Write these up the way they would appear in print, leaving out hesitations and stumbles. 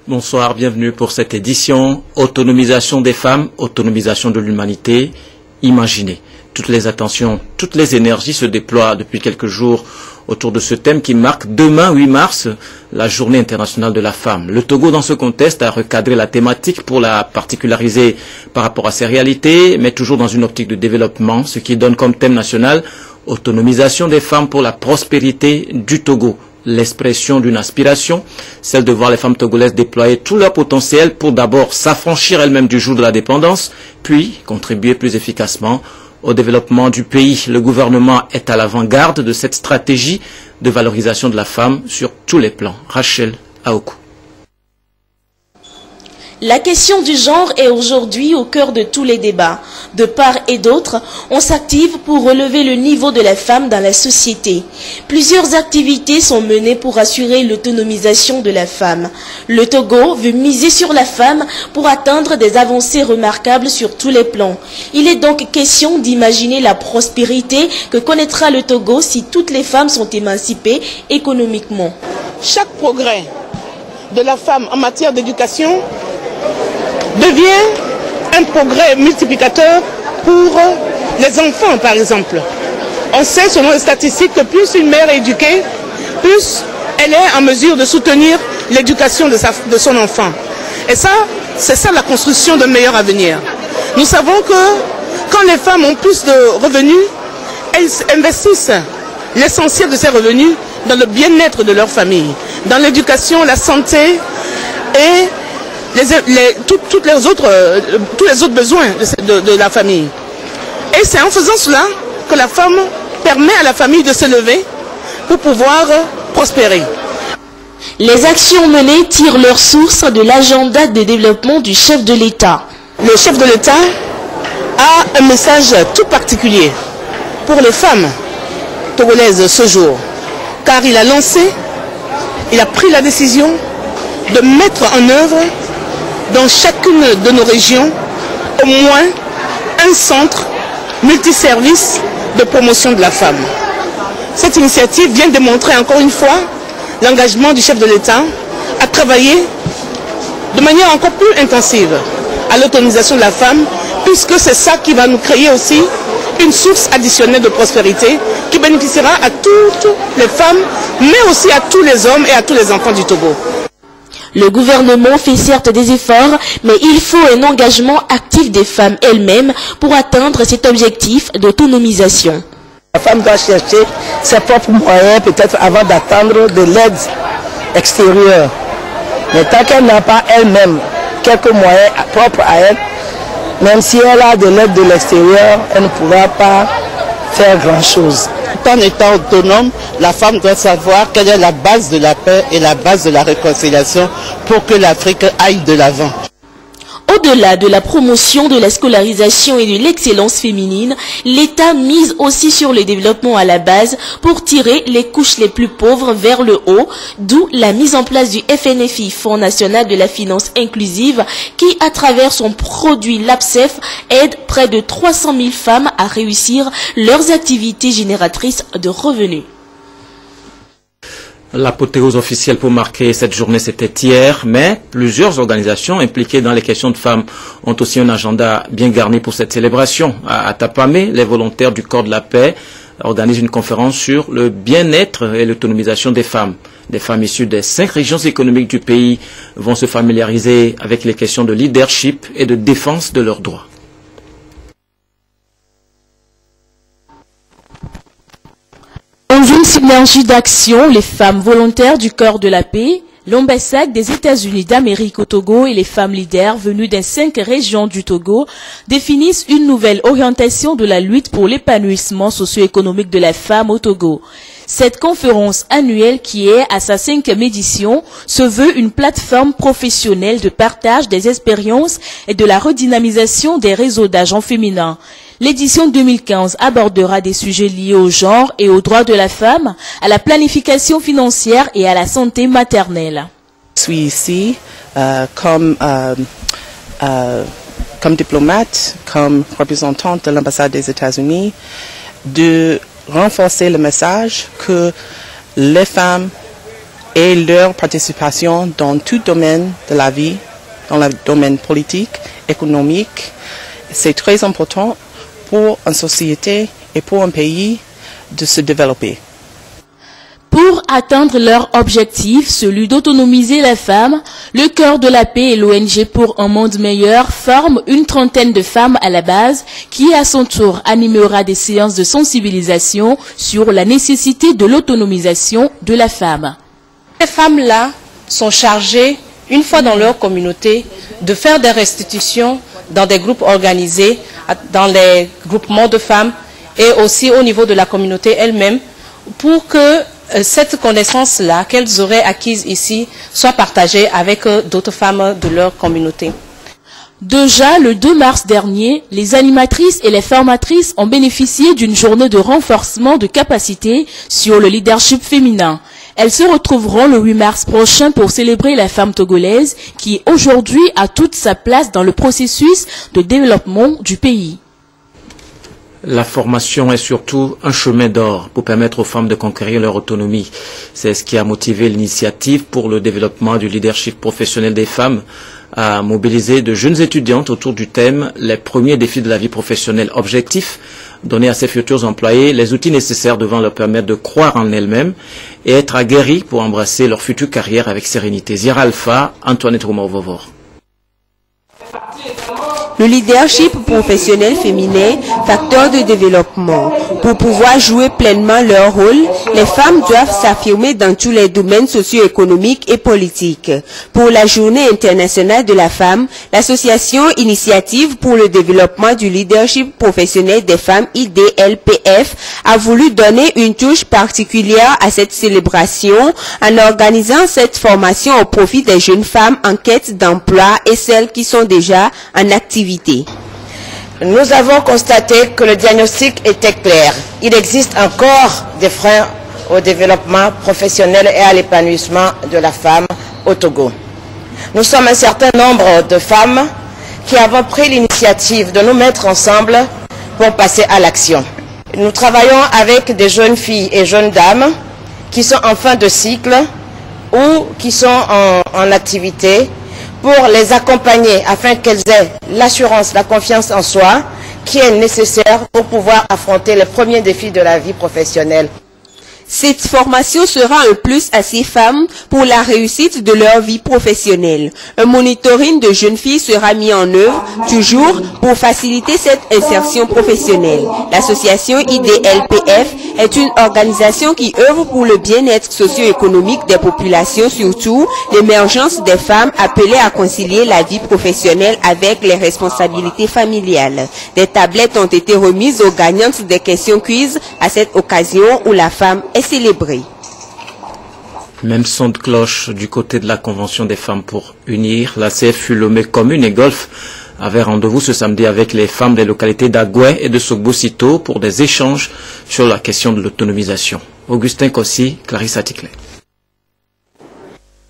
Bonsoir, bienvenue pour cette édition. Autonomisation des femmes, autonomisation de l'humanité. Imaginez, toutes les attentions, toutes les énergies se déploient depuis quelques jours autour de ce thème qui marque demain, 8 mars, la journée internationale de la femme. Le Togo, dans ce contexte, a recadré la thématique pour la particulariser par rapport à ses réalités, mais toujours dans une optique de développement, ce qui donne comme thème national autonomisation des femmes pour la prospérité du Togo. L'expression d'une aspiration, celle de voir les femmes togolaises déployer tout leur potentiel pour d'abord s'affranchir elles-mêmes du joug de la dépendance, puis contribuer plus efficacement au développement du pays. Le gouvernement est à l'avant-garde de cette stratégie de valorisation de la femme sur tous les plans. Rachel Aokou. La question du genre est aujourd'hui au cœur de tous les débats. De part et d'autre, on s'active pour relever le niveau de la femme dans la société. Plusieurs activités sont menées pour assurer l'autonomisation de la femme. Le Togo veut miser sur la femme pour atteindre des avancées remarquables sur tous les plans. Il est donc question d'imaginer la prospérité que connaîtra le Togo si toutes les femmes sont émancipées économiquement. Chaque progrès de la femme en matière d'éducation devient un progrès multiplicateur pour les enfants, par exemple. On sait, selon les statistiques, que plus une mère est éduquée, plus elle est en mesure de soutenir l'éducation de son enfant. Et ça, c'est ça la construction d'un meilleur avenir. Nous savons que quand les femmes ont plus de revenus, elles investissent l'essentiel de ces revenus dans le bien-être de leur famille, dans l'éducation, la santé et tous les autres besoins de la famille. Et c'est en faisant cela que la femme permet à la famille de se lever pour pouvoir prospérer. Les actions menées tirent leur source de l'agenda de développement du chef de l'État. Le chef de l'État a un message tout particulier pour les femmes togolaises ce jour, car il a pris la décision de mettre en œuvre dans chacune de nos régions au moins un centre multiservice de promotion de la femme. Cette initiative vient démontrer encore une fois l'engagement du chef de l'État à travailler de manière encore plus intensive à l'autonomisation de la femme, puisque c'est ça qui va nous créer aussi une source additionnelle de prospérité qui bénéficiera à toutes les femmes, mais aussi à tous les hommes et à tous les enfants du Togo. Le gouvernement fait certes des efforts, mais il faut un engagement actif des femmes elles-mêmes pour atteindre cet objectif d'autonomisation. La femme doit chercher ses propres moyens peut-être avant d'attendre de l'aide extérieure. Mais tant qu'elle n'a pas elle-même quelques moyens propres à elle, même si elle a de l'aide de l'extérieur, elle ne pourra pas faire grand-chose. En étant autonome, la femme doit savoir quelle est la base de la paix et la base de la réconciliation pour que l'Afrique aille de l'avant. Au-delà de la promotion de la scolarisation et de l'excellence féminine, l'État mise aussi sur le développement à la base pour tirer les couches les plus pauvres vers le haut, d'où la mise en place du FNFI, Fonds national de la finance inclusive, qui, à travers son produit l'APSEF, aide près de 300 000 femmes à réussir leurs activités génératrices de revenus. L'apothéose officielle pour marquer cette journée, c'était hier, mais plusieurs organisations impliquées dans les questions de femmes ont aussi un agenda bien garni pour cette célébration. À Tapamé, les volontaires du Corps de la Paix organisent une conférence sur le bien-être et l'autonomisation des femmes. Des femmes issues des 5 régions économiques du pays vont se familiariser avec les questions de leadership et de défense de leurs droits. Dans une synergie d'action, les femmes volontaires du Corps de la Paix, l'ambassade des États-Unis d'Amérique au Togo et les femmes leaders venues des 5 régions du Togo définissent une nouvelle orientation de la lutte pour l'épanouissement socio-économique de la femme au Togo. Cette conférence annuelle, qui est à sa 5e édition, se veut une plateforme professionnelle de partage des expériences et de la redynamisation des réseaux d'agents féminins. L'édition 2015 abordera des sujets liés au genre et aux droits de la femme, à la planification financière et à la santé maternelle. Je suis ici comme diplomate, comme représentante de l'ambassade des États-Unis, de renforcer le message que les femmes et leur participation dans tout domaine de la vie, dans le domaine politique, économique. C'est très important pour une société et pour un pays de se développer. Pour atteindre leur objectif, celui d'autonomiser la femme, le Cœur de la Paix et l'ONG pour un monde meilleur forment une trentaine de femmes à la base qui, à son tour, animera des séances de sensibilisation sur la nécessité de l'autonomisation de la femme. Ces femmes-là sont chargées, une fois dans leur communauté, de faire des restitutions dans des groupes organisés, dans les groupements de femmes et aussi au niveau de la communauté elle-même, pour que cette connaissance-là qu'elles auraient acquise ici soit partagée avec d'autres femmes de leur communauté. Déjà, le 2 mars dernier, les animatrices et les formatrices ont bénéficié d'une journée de renforcement de capacité sur le leadership féminin. Elles se retrouveront le 8 mars prochain pour célébrer la femme togolaise qui, aujourd'hui, a toute sa place dans le processus de développement du pays. La formation est surtout un chemin d'or pour permettre aux femmes de conquérir leur autonomie. C'est ce qui a motivé l'initiative pour le développement du leadership professionnel des femmes à mobiliser de jeunes étudiantes autour du thème « Les premiers défis de la vie professionnelle ». Objectif, donner à ces futurs employés les outils nécessaires devant leur permettre de croire en elles-mêmes et être aguerris pour embrasser leur future carrière avec sérénité. Zira Alpha, Antoinette Romain-Vovor. Le leadership professionnel féminin, facteur de développement. Pour pouvoir jouer pleinement leur rôle, les femmes doivent s'affirmer dans tous les domaines socio-économiques et politiques. Pour la Journée internationale de la femme, l'association Initiative pour le développement du leadership professionnel des femmes, IDLPF, a voulu donner une touche particulière à cette célébration en organisant cette formation au profit des jeunes femmes en quête d'emploi et celles qui sont déjà en activité. Nous avons constaté que le diagnostic était clair. Il existe encore des freins au développement professionnel et à l'épanouissement de la femme au Togo. Nous sommes un certain nombre de femmes qui avons pris l'initiative de nous mettre ensemble pour passer à l'action. Nous travaillons avec des jeunes filles et jeunes dames qui sont en fin de cycle ou qui sont en activité, pour les accompagner afin qu'elles aient l'assurance, la confiance en soi qui est nécessaire pour pouvoir affronter les premiers défis de la vie professionnelle. Cette formation sera un plus à ces femmes pour la réussite de leur vie professionnelle. Un monitoring de jeunes filles sera mis en œuvre, toujours pour faciliter cette insertion professionnelle. L'association IDLPF est une organisation qui œuvre pour le bien-être socio-économique des populations, surtout l'émergence des femmes appelées à concilier la vie professionnelle avec les responsabilités familiales. Des tablettes ont été remises aux gagnantes des questions quiz à cette occasion où la femme est célébrée. Même son de cloche du côté de la Convention des femmes pour unir. La CFU Lomé Commune et Golfe avait rendez-vous ce samedi avec les femmes des localités d'Agoué et de Sogbo-Sito pour des échanges sur la question de l'autonomisation. Augustin Kossi, Clarisse Atikle.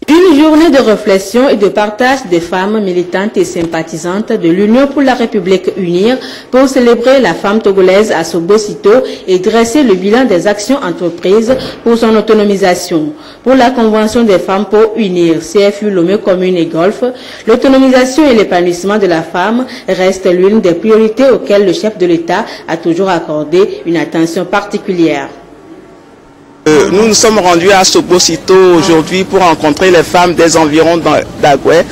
Une journée de réflexion et de partage des femmes militantes et sympathisantes de l'Union pour la République Unir pour célébrer la femme togolaise à Sogbo-Sito et dresser le bilan des actions entreprises pour son autonomisation. Pour la Convention des femmes pour unir CFU Lomé Commune et Golfe, l'autonomisation et l'épanouissement de la femme reste l'une des priorités auxquelles le chef de l'État a toujours accordé une attention particulière. Nous nous sommes rendus à Sogbo-Sito aujourd'hui pour rencontrer les femmes des environs d'Agoué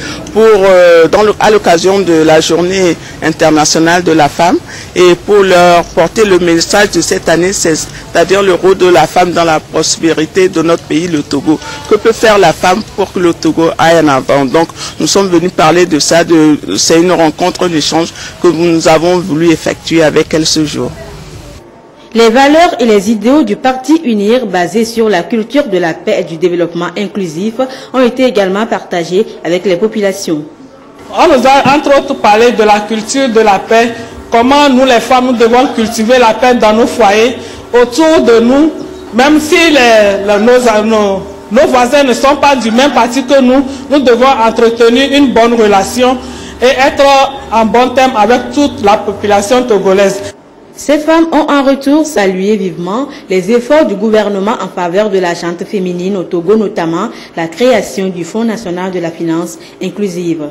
à l'occasion de la journée internationale de la femme et pour leur porter le message de cette année, c'est-à-dire le rôle de la femme dans la prospérité de notre pays, le Togo. Que peut faire la femme pour que le Togo aille en avant? Donc nous sommes venus parler de ça, c'est une rencontre, un échange que nous avons voulu effectuer avec elles ce jour. Les valeurs et les idéaux du Parti Unir basés sur la culture de la paix et du développement inclusif ont été également partagés avec les populations. On nous a entre autres parlé de la culture de la paix, comment nous les femmes nous devons cultiver la paix dans nos foyers, autour de nous, même si nos voisins ne sont pas du même parti que nous, nous devons entretenir une bonne relation et être en bon terme avec toute la population togolaise. Ces femmes ont en retour salué vivement les efforts du gouvernement en faveur de la gente féminine au Togo, notamment la création du Fonds national de la finance inclusive.